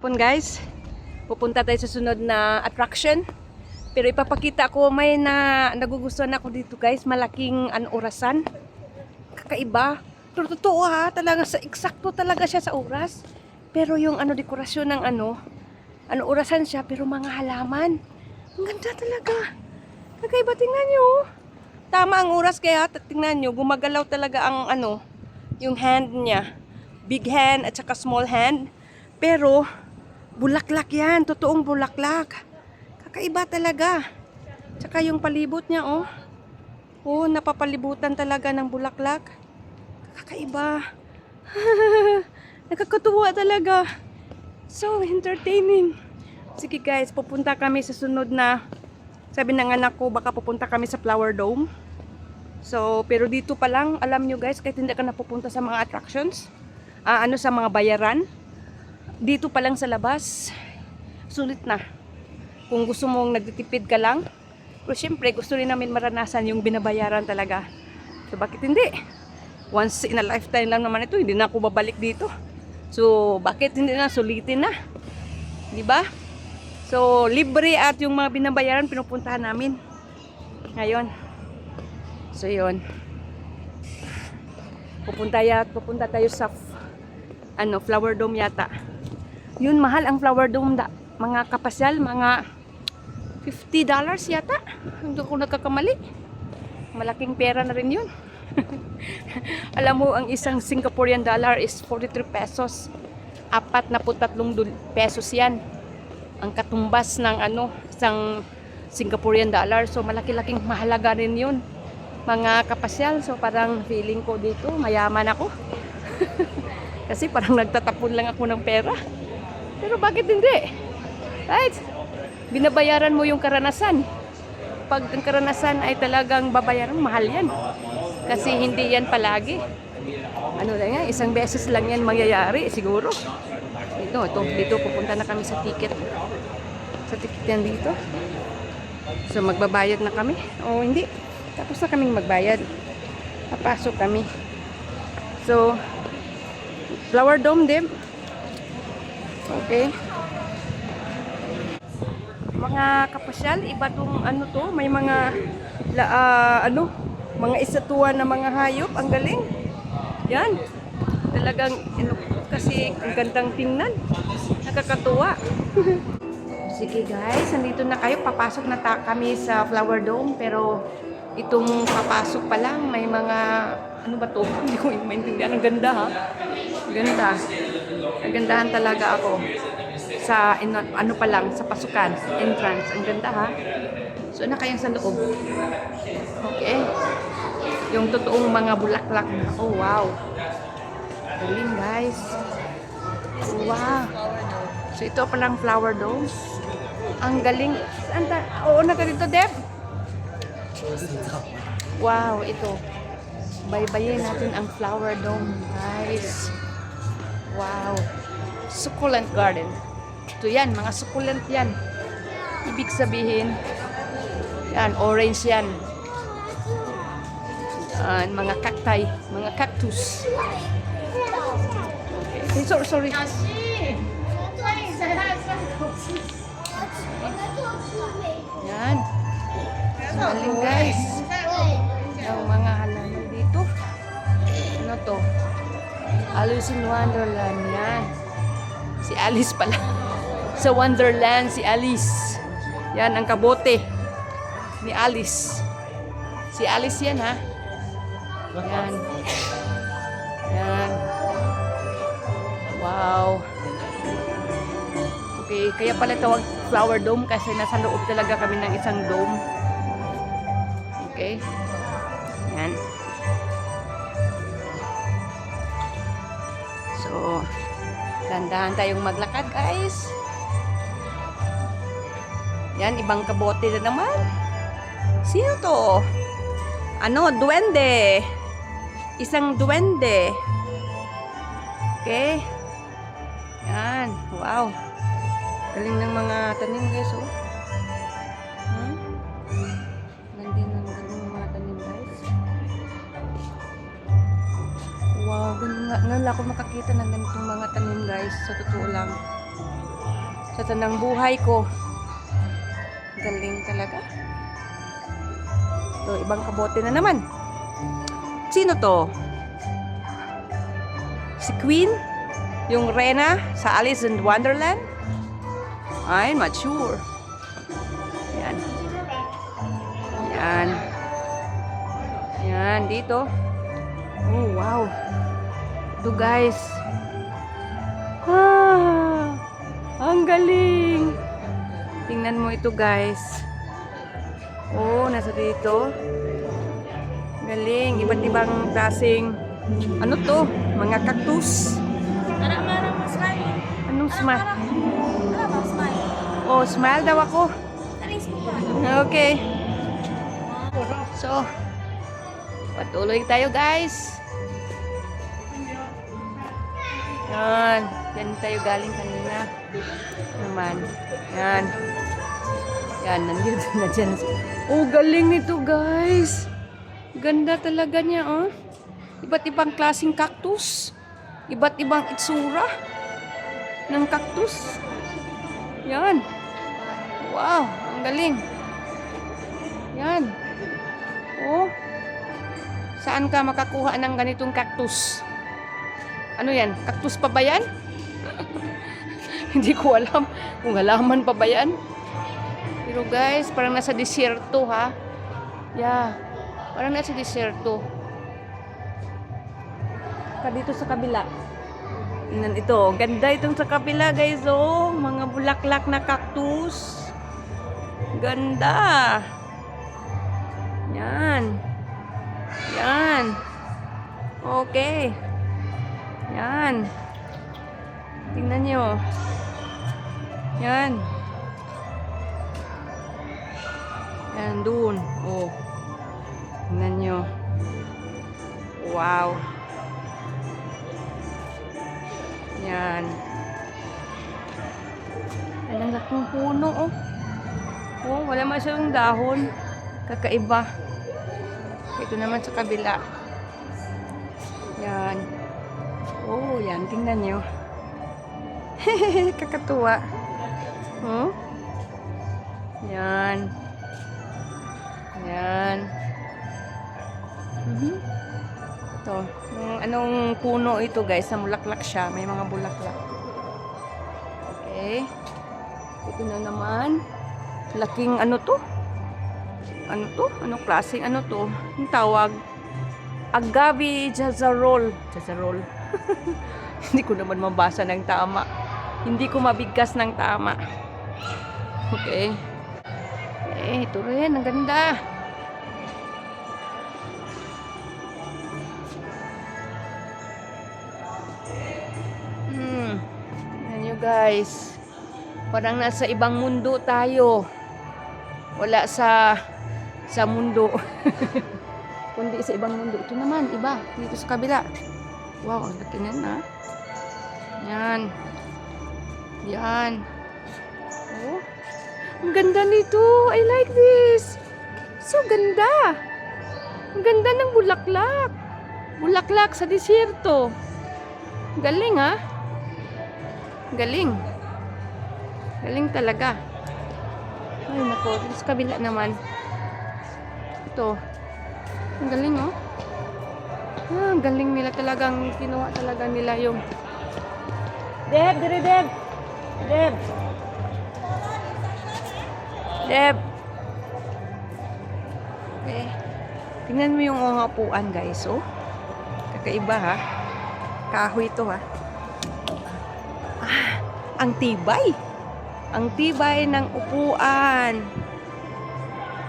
Guys, pupunta tayo sa sunod na attraction. Pero ipapakita ko may nagugustuhan ako dito guys. Malaking orasan. Kakaiba. Pero totoo ha, talaga sa eksakto talaga siya sa oras. Pero yung dekorasyon ng orasan siya pero mga halaman. Ang ganda talaga. Kakaiba, tingnan nyo. Tama ang oras kaya tingnan nyo, gumagalaw talaga ang yung hand niya. Big hand at saka small hand. Pero bulaklak yan, totoong bulaklak. Kakaiba talaga. Tsaka yung palibot niya, oh. Oh, napapalibutan talaga ng bulaklak. Kakaiba. Nakakatuwa talaga. So entertaining. Sige guys, pupunta kami sa sunod na, sabi ng anak ko, baka pupunta kami sa Flower Dome. So, pero dito pa lang, alam nyo guys, kahit hindi ka napupunta sa mga attractions, sa mga bayaran, dito pa lang sa labas, sulit na. Kung gusto mong nagtitipid ka lang, pero syempre gusto rin namin maranasan yung binabayaran talaga. So bakit hindi? Once in a lifetime lang naman ito, hindi na ako babalik dito. So bakit hindi na sulitin na? Di ba? So libre at yung mga binabayaran pinupuntahan namin. Ngayon. So yun. Pupunta tayo sa Flower Dome yata. Yun, mahal ang Flower Dome, mga kapasyal, mga $50 yata. Hindi ko nagkakamali. Malaking pera na rin yun. Alam mo, ang isang Singaporean dollar is 43 pesos. 43 pesos yan. Ang katumbas ng isang Singaporean dollar. So, malaki-laking mahalaga rin yun. Mga kapasyal. So, parang feeling ko dito, mayaman ako. Kasi parang nagtatapon lang ako ng pera. Pero bakit hindi? Right? Binabayaran mo yung karanasan. Pag ang karanasan ay talagang babayaran, mahal yan. Kasi hindi yan palagi. Isang beses lang yan mangyayari, siguro. Dito, pupunta na kami sa ticket. Sa ticket yan dito. So, magbabayad na kami. O, hindi. Tapos na kaming magbayad. Papasok kami. So, Flower Dome, din. Okay. Mga kapasyal, iba tong may mga mga estatwa na mga hayop, ang galing. Yan. Talagang kasi ang gandang tingnan. Nakakatuwa. Sige guys, nandito na kayo. Papasok na kami sa Flower Dome, pero itong papasok pa lang may mga hindi ko maintindihan. Ang ganda ha. Ganda. Nagandahan talaga ako sa pa lang sa pasukan, entrance. Ang ganda ha. So na kayang sa loob. Okay. Yung totoong mga bulaklak. Oh wow. Galing guys. Wow. So ito pa lang Flower Dome. Ang galing. Oo na ka dito, Deb. Wow, ito. Baybayin natin ang Flower Dome, guys. Wow. Succulent garden. Ito yan, mga succulent yan. Ibig sabihin, yan, orange yan. Mga cacti, mga cactus. Okay. Sorry. Yan. Galing guys. Yung mga halaman dito. Ano to? Alice in Wonderland. Yan. Si Alice pala. Sa Wonderland, si Alice. Yan, ang kabote ni Alice. Si Alice yan, ha? Yan. Yan. Wow. Okay, kaya pala tawag Flower Dome kasi nasa loob talaga kami ng isang dome. Okay. Yan. So, dandahan tayong maglakad, guys. Yan, ibang kabote na naman. Sino to? Duwende. Isang duwende. Okay. Yan. Wow. Galing ng mga tanim, guys, oh. Galing ng mga tanim, guys. Wow, ngayon lang ako makakita ng ganitong mga tanim, guys. Sa totoo lang. sa tanang buhay ko. Galing talaga. So, ibang kabote na naman. Sino to? Si Queen? Yung Rena sa Alice in Wonderland? I'm not sure. Yan. Yan. Yan, dito. Oh, wow. Ito, guys. Ah, ang galing. Tingnan mo ito, guys. Oh, nasa dito. Galing. Iba't ibang klaseng ano to? Mga cactus. Anong smile? Oh, smile daw ako. Okay. So, patuloy tayo, guys. Yan. Yan tayo galing kanina. Naman. Yan. Yan, nandito na dyan. Oh, galing nito, guys. Ganda talaga niya, oh. Iba't ibang klaseng cactus. Iba't ibang itsura ng cactus. Yan. Wow, ang galing. Yan. Oh. Saan ka makakuha ng ganitong cactus? Ano yan? Cactus pa ba yan? Hindi ko alam kung halaman pa ba yan. Pero guys, parang nasa desierto, ha? Yeah. Parang nasa desierto. Dito sa kabila. Tingnan ito. Ganda itong sa kabila, guys. Oh, mga bulaklak na cactus. Ganda. Yan. Yan. Okay. Yan. Tingnan nyo. Yan. Yan, dun. Oh. Tingnan nyo. Wow. Yan. Ang laking puno, oh. Oh, wala masyadong dahon. Kakaiba. Ito naman sa kabila. Yan. Oh, yan. Tingnan nyo. Kakatuwa. Oh. Yan. Yan. Ito. Anong puno ito, guys? Na bulaklak siya. May mga bulaklak. Okay. Ito na naman. Laking ano to? Ano to? Anong klaseng ano to? Yung tawag. Agave jazarol. Jazarol. Hindi ko naman mabasa ng tama. Hindi ko mabigkas ng tama. Okay. Eh, ito rin. Ang ganda. Yan nyo, guys. Parang nasa ibang mundo tayo. Wala sa mundo. Kundi sa ibang mundo. Ito naman, iba. Dito sa kabila. Wow, ang laki na na. Yan. Yan. Oh. Ang ganda nito. I like this. So ganda. Ang ganda ng bulaklak. Bulaklak sa desierto. Galing, ha? Galing. Galing talaga. Ay, nako. Dito sa kabila naman. Ito. Ang galing, oh. Ah, ang galing nila talagang kinuha talaga nila yung Deb, dire Deb. Deb. Deb. Okay. Tingnan mo yung upuan, guys, oh. Kakaiba, ha. Kahoy ito, ha. Ah, ang tibay. Ang tibay ng upuan.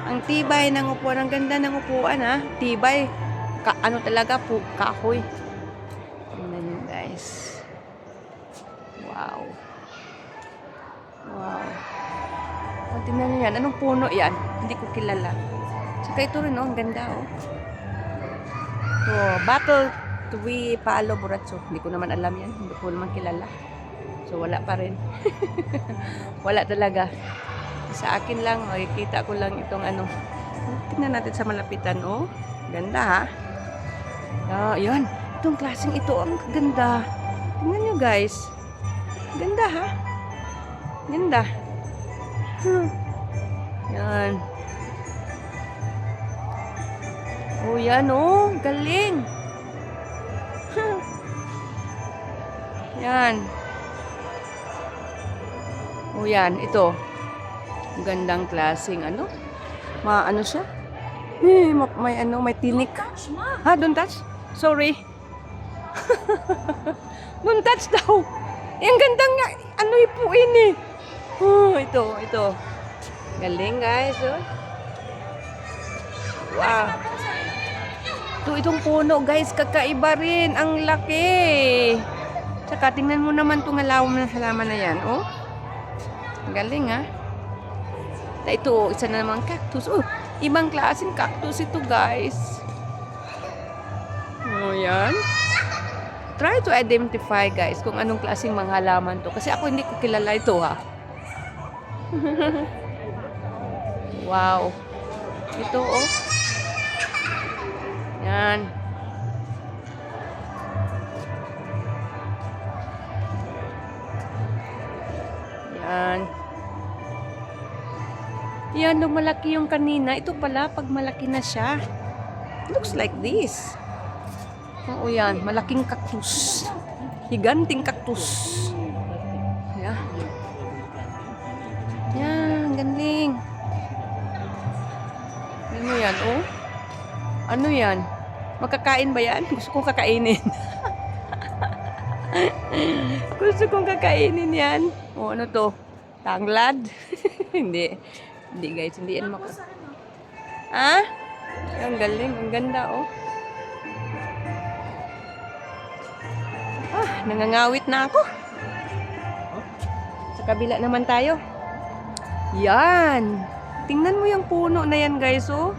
Ang tibay ng upuan. Ang ganda ng upuan, ha. Tibay. Ano talaga po, kahoy. Tingnan nyo, guys. Wow. Wow. O, tingnan nyo yan. Anong puno yan? Hindi ko kilala. Saka ito rin, oh. Ang ganda, oh. So, Battle Tree Palo Buracho. Hindi ko naman alam yan. Hindi ko naman kilala. So, wala pa rin. Wala talaga. Sa akin lang, oh, kita ko lang itong ano. Tingnan natin sa malapitan, oh. Ganda, ha? Ah, yan. Itong klaseng ito, ang ganda. Tingnan nyo, guys. Ganda, ha? Ganda. Yan. Oh, yan oh. Galing. Yan. Oh, yan. Ito. Gandang klaseng ano. Ano siya? May ano, may tinik. Ha, don't touch? Sorry. Don't touch daw. Yung gandang ano ipuin eh. Oh, ito. Galing guys, oh. Wow. Itong puno guys, kakaiba rin. Ang laki. Tsaka tingnan mo naman itong halaman na yan, oh. Galing ah. Ito, isa na naman cactus. Oh, ibang klaseng cactus ito guys. Oh, yan. Try to identify guys kung anong klaseng mga halaman to. Kasi ako hindi ko kilala ito ha. Wow. Ito oh. Yan. Yan. Yan, nung malaki yung kanina. Ito pala, pag malaki na siya. Looks like this. Oo yan, malaking cactus. Higanting cactus. Yan. Yan, galing. Ano yan, oh? Ano yan? Magkakain ba yan? Gusto kong kakainin. Gusto kong kakainin yan. Oh, ano to? Tanglad? Hindi. Hindi guys, hindi yan Ah? Ang galing, ang ganda oh. Nangangawit na ako. Sa kabila naman tayo. Yan. Tingnan mo yung puno na yan guys oh.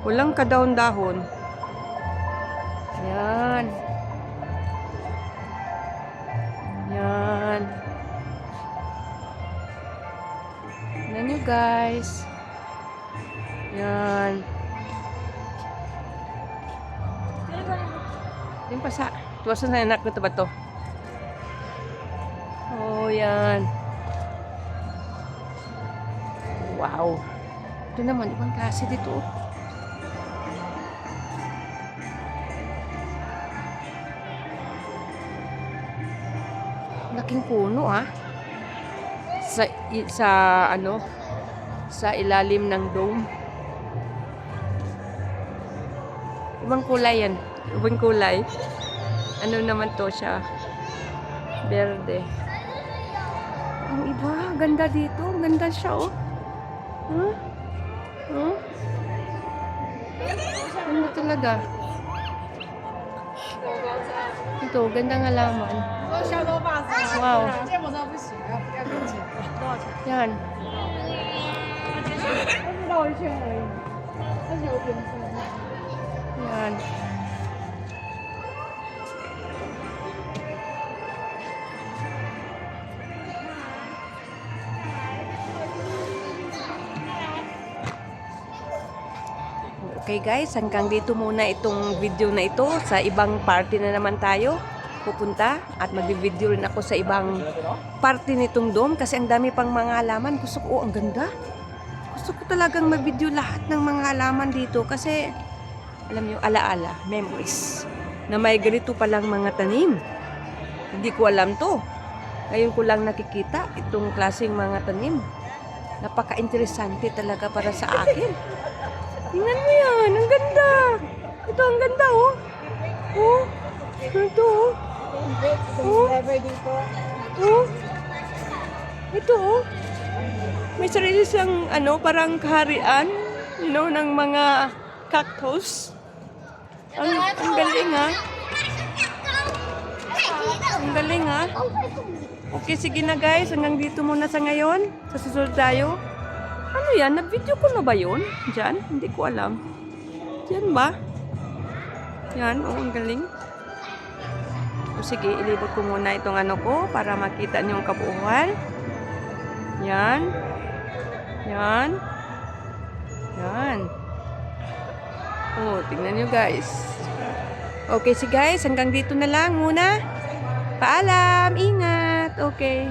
Walang kadahon-dahon. Yan. Yan. Tingnan nyo guys. Yan. Yung pasa. Tuwasan na anak na ba to? Oh, yan. Wow. Ito naman, ibang klase dito. Laking puno ah. Sa ilalim ng dome. Ibang kulay yan. Ibang kulay. Ano naman to siya? Verde. Ang iba, ganda dito. Ganda siya oh. Huh? Huh? Ganda talaga. Ito, gandang halaman. Wow. Yan. Yan. Okay guys, hanggang dito muna itong video na ito. Sa ibang party na naman tayo pupunta at mag-video rin ako sa ibang party nitong dome kasi ang dami pang mga halaman. Gusto ko, ang ganda. Gusto ko talagang mag-video lahat ng mga halaman dito kasi alam niyo, alaala, memories na may ganito palang mga tanim. Hindi ko alam to. Ngayon ko lang nakikita itong klaseng mga tanim. Napaka-interesante talaga para sa akin. Tingnan mo yan, ang ganda. Ito, ang ganda, oh. Oh, ito, oh. Oh, oh. Ito, oh. May sarili siyang, parang kaharian, ng mga cactus. Ang galing, ha. Ang galing, ha. Okay, sige na, guys. Hanggang dito muna sa ngayon. Sa susunod tayo. Ano yan? Nag-video ko na ba yun? Diyan? Hindi ko alam. Diyan ba? Yan. Oh, ang galing. O sige, ilibot ko muna itong ko para makita niyo yung kabuuan. Yan. Yan. Yan. Oh, tingnan niyo guys. Okay, sige guys. Hanggang dito na lang muna. Paalam. Ingat. Okay.